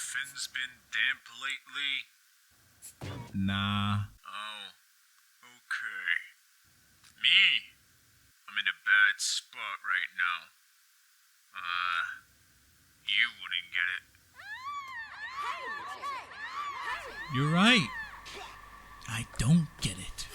fins been damp lately? Nah. Oh, okay. Me? I'm in a bad spot right now. You wouldn't get it. You're right. I don't get it.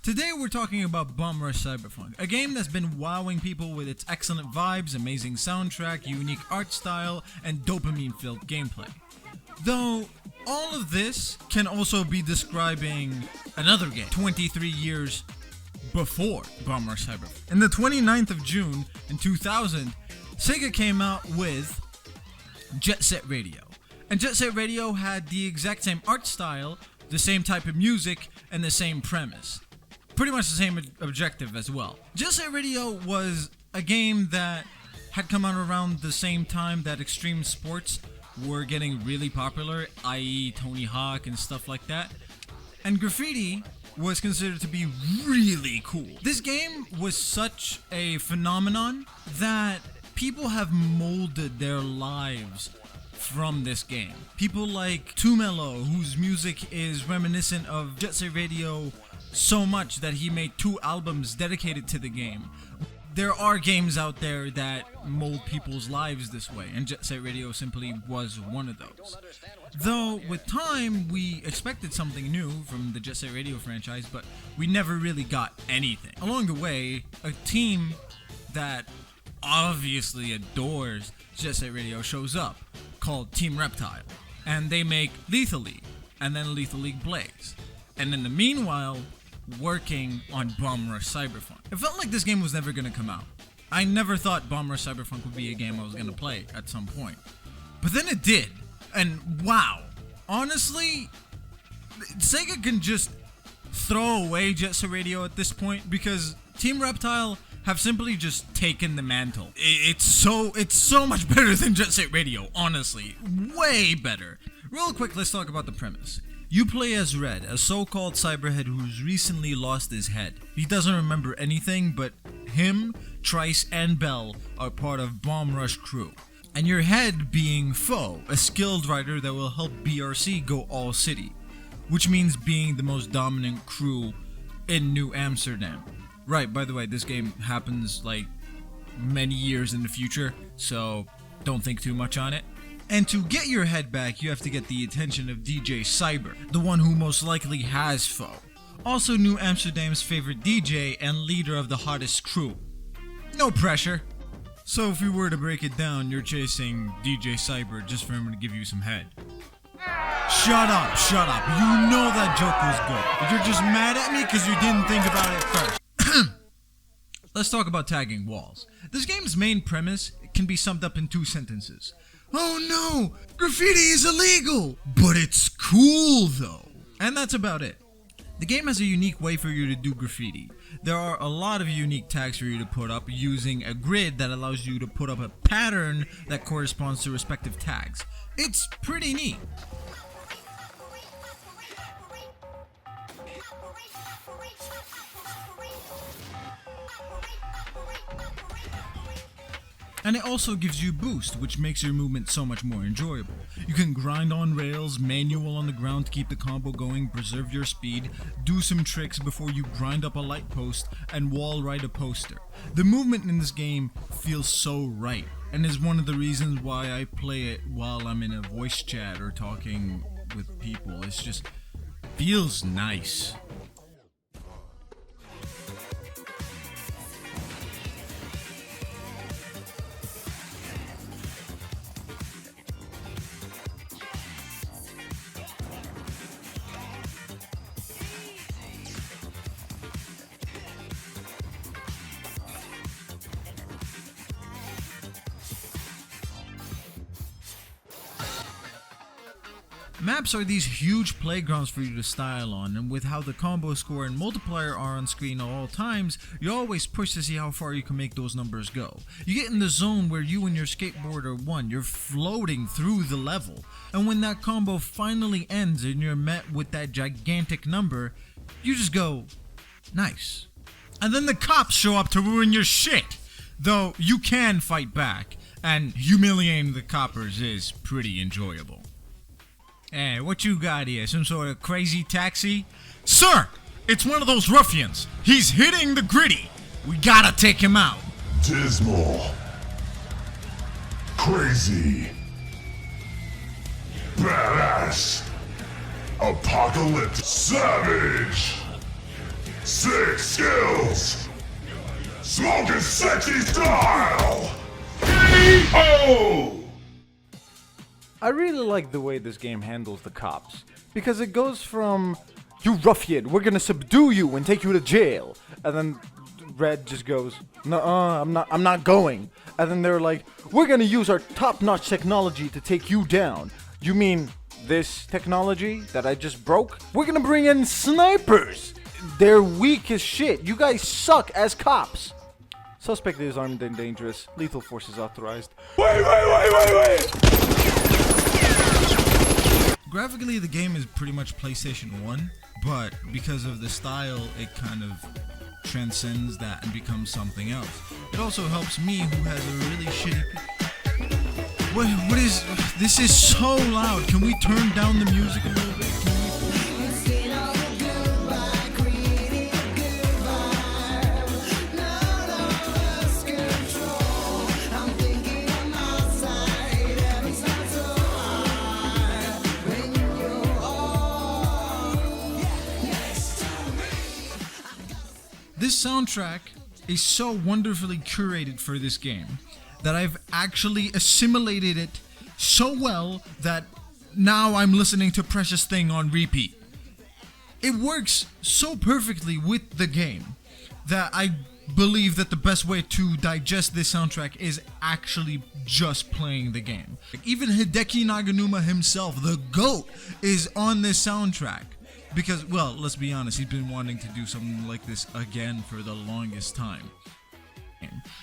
Today we're talking about Bomb Rush Cyberpunk, a game that's been wowing people with its excellent vibes, amazing soundtrack, unique art style, and dopamine-filled gameplay. Though, all of this can also be describing another game, 23 years before Bomb Rush Cyberpunk. In the 29th of June in 2000, Sega came out with Jet Set Radio. And Jet Set Radio had the exact same art style, the same type of music, and the same premise. Pretty much the same objective as well. Jet Set Radio was a game that had come out around the same time that extreme sports were getting really popular, i.e. Tony Hawk and stuff like that. And graffiti was considered to be really cool. This game was such a phenomenon that people have molded their lives from this game. People like Tumelo, whose music is reminiscent of Jet Set Radio so much that he made 2 albums dedicated to the game. There are games out there that mold people's lives this way, and Jet Set Radio simply was one of those. Though, with time, we expected something new from the Jet Set Radio franchise, but we never really got anything. Along the way, a team that obviously adores Jet Set Radio shows up, called Team Reptile, and they make Lethal League, and then Lethal League Blaze. And in the meanwhile, working on Bomb Rush Cyberpunk. It felt like this game was never going to come out. I never thought Bomb Rush Cyberpunk would be a game I was going to play at some point. But then it did. And wow. Honestly, Sega can just throw away Jet Set Radio at this point because Team Reptile have simply just taken the mantle. It's so much better than Jet Set Radio, honestly. Way better. Real quick, let's talk about the premise. You play as Red, a so-called cyberhead who's recently lost his head. He doesn't remember anything, but him, Trice, and Bell are part of Bomb Rush crew. And your head being Foe, a skilled rider that will help BRC go all city, which means being the most dominant crew in New Amsterdam. Right, by the way, this game happens like many years in the future, so don't think too much on it. And to get your head back, you have to get the attention of DJ Cyber, the one who most likely has Foe. Also New Amsterdam's favorite DJ and leader of the hottest crew. No pressure. So if we were to break it down, you're chasing DJ Cyber just for him to give you some head. Shut up. You know that joke was good. You're just mad at me because you didn't think about it first. Let's talk about tagging walls. This game's main premise can be summed up in 2 sentences. Oh no! Graffiti is illegal! But it's cool though! And that's about it. The game has a unique way for you to do graffiti. There are a lot of unique tags for you to put up using a grid that allows you to put up a pattern that corresponds to respective tags. It's pretty neat. And it also gives you boost, which makes your movement so much more enjoyable. You can grind on rails, manual on the ground to keep the combo going, preserve your speed, do some tricks before you grind up a light post, and wall ride a poster. The movement in this game feels so right, and is one of the reasons why I play it while I'm in a voice chat or talking with people. It's just feels nice. Maps are these huge playgrounds for you to style on, and with how the combo score and multiplier are on screen at all times, you always push to see how far you can make those numbers go. You get in the zone where you and your skateboard are one, you're floating through the level, and when that combo finally ends and you're met with that gigantic number, you just go, nice. And then the cops show up to ruin your shit, though you can fight back, and humiliating the coppers is pretty enjoyable. Hey, what you got here? Some sort of crazy taxi? Sir! It's one of those ruffians! He's hitting the gritty! We gotta take him out! Dismal. Crazy. Badass. Apocalyptic. Savage. Sick skills. Smoking sexy style. K.O. I really like the way this game handles the cops, because it goes from, you ruffian, we're gonna subdue you and take you to jail, and then Red just goes, nuh-uh, I'm not going, and then they're like, we're gonna use our top-notch technology to take you down. You mean this technology that I just broke? We're gonna bring in snipers! They're weak as shit. You guys suck as cops. Suspect is armed and dangerous. Lethal force is authorized. Wait! Graphically, the game is pretty much PlayStation 1, but because of the style, it kind of transcends that and becomes something else. It also helps me, who has a really shitty... What is... This is so loud. Can we turn down the music a little bit? This soundtrack is so wonderfully curated for this game that I've actually assimilated it so well that now I'm listening to Precious Thing on repeat. It works so perfectly with the game that I believe that the best way to digest this soundtrack is actually just playing the game. Even Hideki Naganuma himself, the GOAT, is on this soundtrack. Because, well, let's be honest, he's been wanting to do something like this again for the longest time.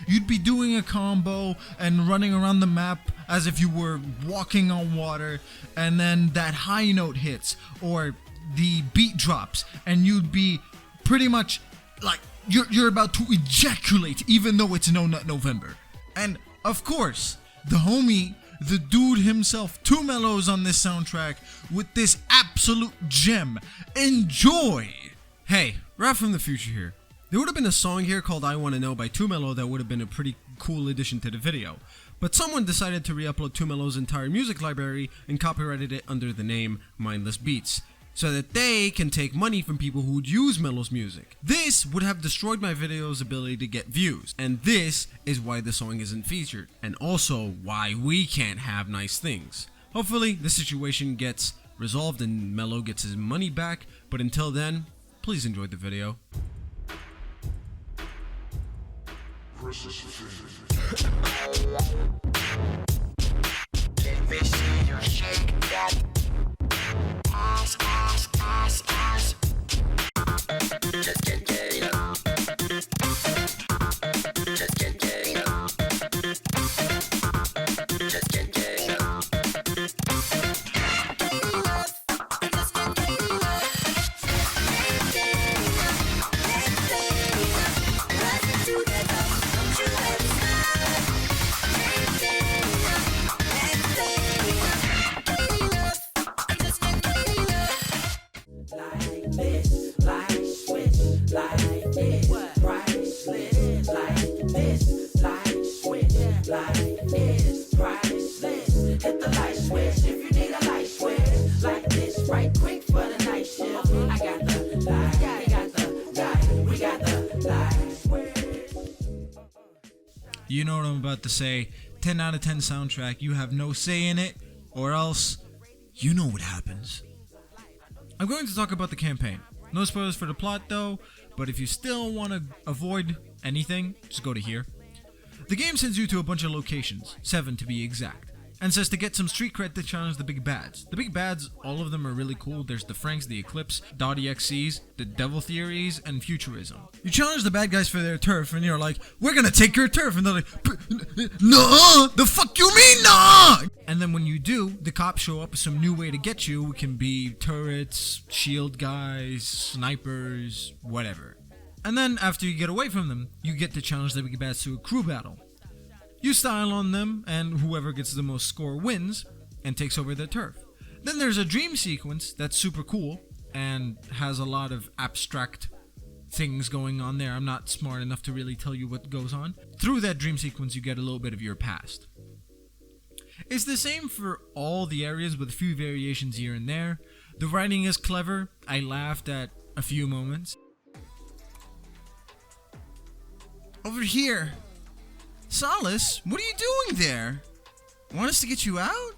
You'd be doing a combo and running around the map as if you were walking on water, and then that high note hits, or the beat drops, and you'd be pretty much like you're about to ejaculate even though it's No Nut November. And, of course, the homie, the dude himself, 2 Mellows on this soundtrack with this absolute gem. Enjoy! Hey, Ralph from the future here. There would have been a song here called I Wanna Know by 2 Mellow that would have been a pretty cool addition to the video. But someone decided to re-upload 2 Mellow's entire music library and copyrighted it under the name Mindless Beats, so that they can take money from people who would use Mellow's music. This would have destroyed my video's ability to get views, and this is why the song isn't featured, and also why we can't have nice things. Hopefully, the situation gets resolved and Mellow gets his money back, but until then, please enjoy the video. You know what I'm about to say. 10 out of 10 soundtrack. You have no say in it, or else you know what happens. I'm going to talk about the campaign. No spoilers for the plot though, but if you still want to avoid anything, just go to here. The game sends you to a bunch of locations, 7 to be exact. and says to get some street cred to challenge the big bads. The big bads, all of them are really cool. There's the Franks, the Eclipse, Dottie XCs, the Devil Theories, and Futurism. You challenge the bad guys for their turf, and you're like, we're gonna take your turf, and they're like, no, the fuck you mean, nah? And then when you do, the cops show up with some new way to get you. It can be turrets, shield guys, snipers, whatever. And then after you get away from them, you get to challenge the big bads to a crew battle. You style on them, and whoever gets the most score wins and takes over their turf. Then there's a dream sequence that's super cool and has a lot of abstract things going on there. I'm not smart enough to really tell you what goes on. Through that dream sequence, you get a little bit of your past. It's the same for all the areas with a few variations here and there. The writing is clever. I laughed at a few moments. Over here. Solace, what are you doing there? Want us to get you out?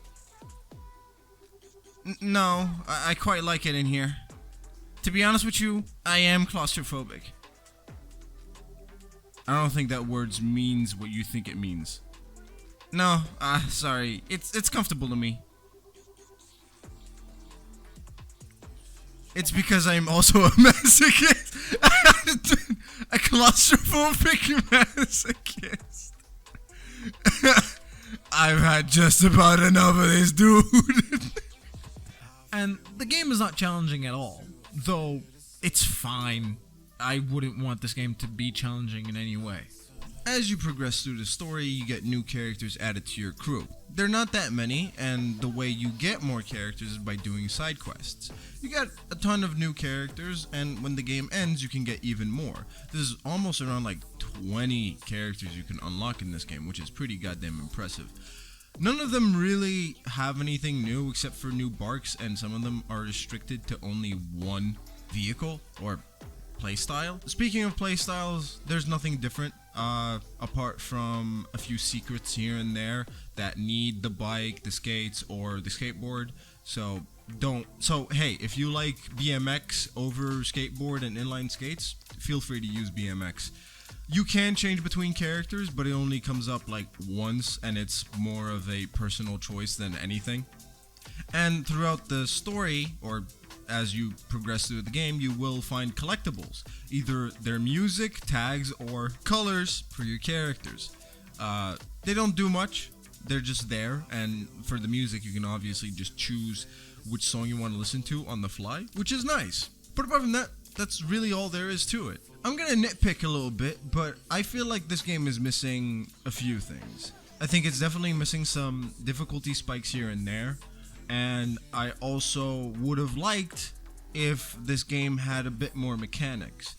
No, I quite like it in here. To be honest with you, I am claustrophobic. I don't think that word means what you think it means. No, sorry. It's comfortable to me. It's because I'm also a masochist. A claustrophobic masochist. I've had just about enough of this, dude. And the game is not challenging at all, though it's fine. I wouldn't want this game to be challenging in any way. As you progress through the story, you get new characters added to your crew. They're not that many, and the way you get more characters is by doing side quests. You get a ton of new characters, and when the game ends, you can get even more. There's almost around like 20 characters you can unlock in this game, which is pretty goddamn impressive. None of them really have anything new except for new barks, and some of them are restricted to only one vehicle or playstyle. Speaking of playstyles, there's nothing different apart from a few secrets here and there that need the bike, the skates, or the skateboard. So hey, if you like BMX over skateboard and inline skates, feel free to use BMX. You can change between characters, but it only comes up like once, and it's more of a personal choice than anything. And throughout the story, or as you progress through the game, you will find collectibles, either their music, tags, or colors for your characters. They don't do much, they're just there, and for the music you can obviously just choose which song you want to listen to on the fly, which is nice. But apart from that, that's really all there is to it. I'm gonna nitpick a little bit, but I feel like this game is missing a few things. I think it's definitely missing some difficulty spikes here and there, and I also would have liked if this game had a bit more mechanics.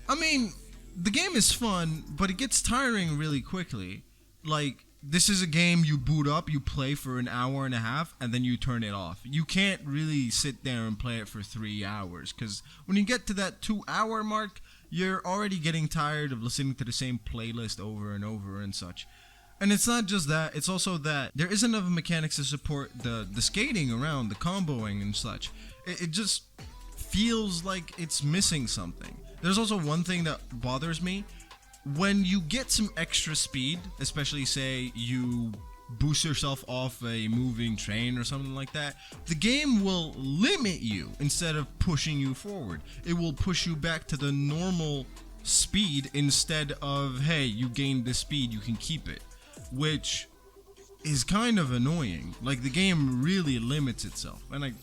I mean, the game is fun, but it gets tiring really quickly. Like, this is a game you boot up, you play for an hour and a half, and then you turn it off. You can't really sit there and play it for 3 hours, because when you get to that 2-hour mark, you're already getting tired of listening to the same playlist over and over and such. And it's not just that, it's also that there isn't enough mechanics to support the skating around, the comboing and such. It just feels like it's missing something. There's also one thing that bothers me. When you get some extra speed, especially say you boost yourself off a moving train or something like that, the game will limit you instead of pushing you forward. It will push you back to the normal speed instead of, hey, you gained this speed, you can keep it. Which is kind of annoying. Like, the game really limits itself, and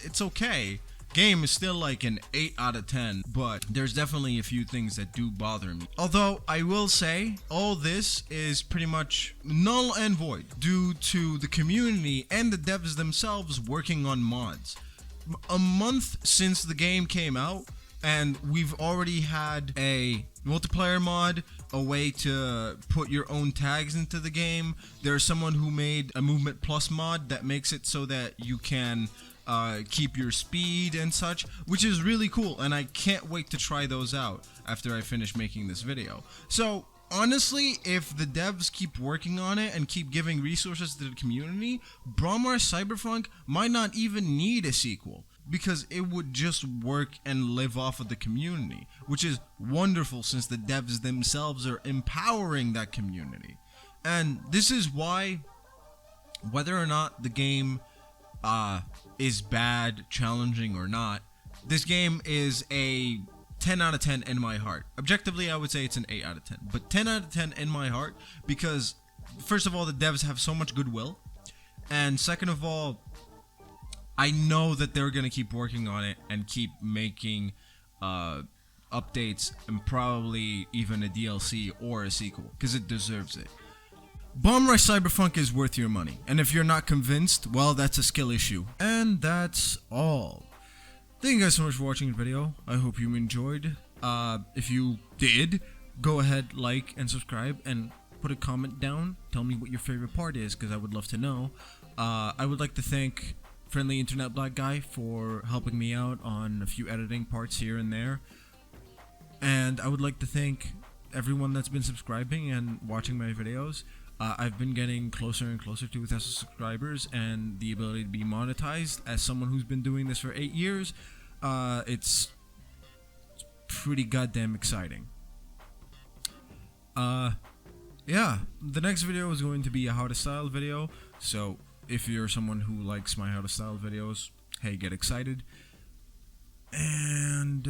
it's okay. Game is still like an 8 out of 10, but there's definitely a few things that do bother me. Although I will say all this is pretty much null and void due to the community and the devs themselves working on mods. A month since the game came out, and we've already had a multiplayer mod, a way to put your own tags into the game. There's someone who made a Movement Plus mod that makes it so that you can keep your speed and such, which is really cool, and I can't wait to try those out after I finish making this video. So honestly, if the devs keep working on it and keep giving resources to the community, Bromar Cyberpunk might not even need a sequel, because it would just work and live off of the community, which is wonderful since the devs themselves are empowering that community. And this is why Whether or not the game is bad, challenging or not, this game is a 10 out of 10 in my heart. Objectively, I would say it's an 8 out of 10. But 10 out of 10 in my heart because, first of all, the devs have so much goodwill. And second of all, I know that they're going to keep working on it and keep making updates and probably even a DLC or a sequel because it deserves it. Bomb Rush Cyberpunk is worth your money. And if you're not convinced, well, that's a skill issue. And that's all. Thank you guys so much for watching the video. I hope you enjoyed. If you did, go ahead, like, and subscribe, and put a comment down. Tell me what your favorite part is, because I would love to know. I would like to thank Friendly Internet Black Guy for helping me out on a few editing parts here and there. And I would like to thank everyone that's been subscribing and watching my videos. I've been getting closer and closer to 1,000 subscribers and the ability to be monetized. As someone who's been doing this for 8 years, it's pretty goddamn exciting. Yeah, the next video is going to be a how to style video, so if you're someone who likes my how to style videos, hey, get excited. And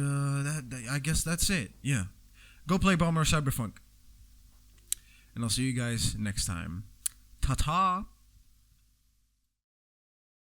I guess that's it. Yeah, go play Bomber Cyberpunk. And I'll see you guys next time. Ta-ta!